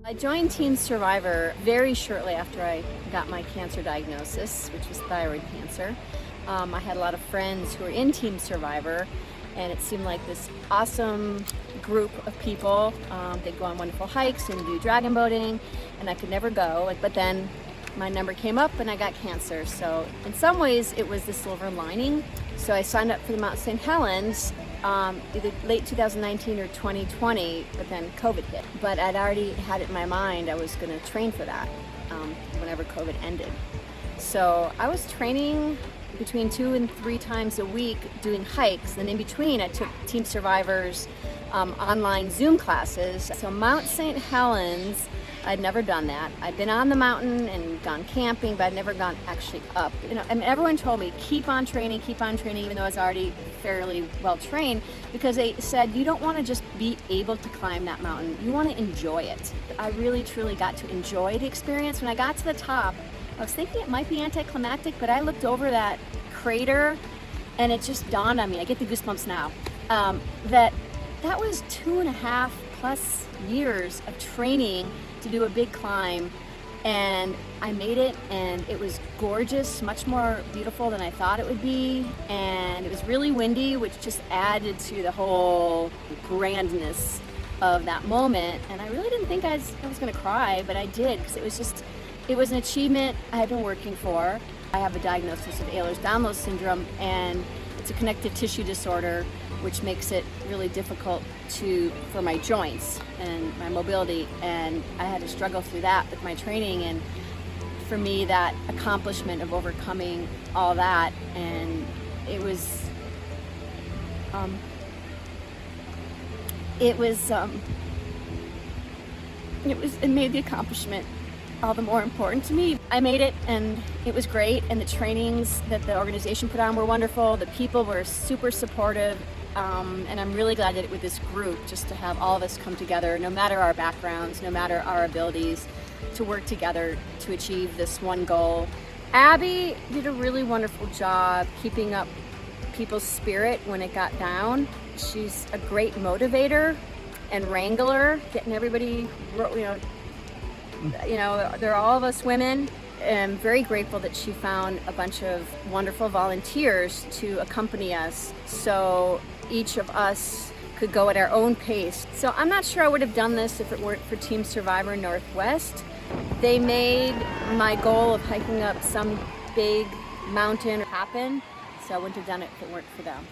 I joined Team Survivor very shortly after I got my cancer diagnosis, which was thyroid cancer. I had a lot of friends who were in Team Survivor, and it seemed like this awesome group of people. They'd go on wonderful hikes and do dragon boating, and I could never go. But then my number came up and I got cancer. So in some ways it was the silver lining. So I signed up for the Mount St. Helens either late 2019 or 2020, but then COVID hit. But I'd already had it in my mind I was going to train for that whenever COVID ended. So I was training between 2 and 3 times a week doing hikes, and in between I took Team Survivor's online Zoom classes. So Mount St. Helens, I'd never done that. I'd been on the mountain and gone camping, but I'd never gone actually up. And everyone told me, keep on training, even though I was already fairly well trained, because they said you don't want to just be able to climb that mountain, you want to enjoy it. I really truly got to enjoy the experience. When I got to the top, I was thinking it might be anticlimactic, but I looked over that crater and it just dawned on me, I get the goosebumps now, that was 2.5+ years of training to do a big climb, and I made it, and it was gorgeous, much more beautiful than I thought it would be, and it was really windy, which just added to the whole grandness of that moment. And I really didn't think I was going to cry, but I did, because it was an achievement I had been working for. I have a diagnosis of Ehlers-Danlos syndrome, and it's a connective tissue disorder, which makes it really difficult for my joints and my mobility, and I had to struggle through that with my training. And for me, that accomplishment of overcoming all that, and it made the accomplishment all the more important to me. I made it, and it was great, and the trainings that the organization put on were wonderful. The people were super supportive, and I'm really glad I did it with this group, just to have all of us come together, no matter our backgrounds, no matter our abilities, to work together to achieve this one goal. Abby did a really wonderful job keeping up people's spirit when it got down. She's a great motivator and wrangler, getting everybody, they're all of us women. I'm very grateful that she found a bunch of wonderful volunteers to accompany us, so each of us could go at our own pace. So I'm not sure I would have done this if it weren't for Team Survivor Northwest. They made my goal of hiking up some big mountain happen, so I wouldn't have done it if it weren't for them.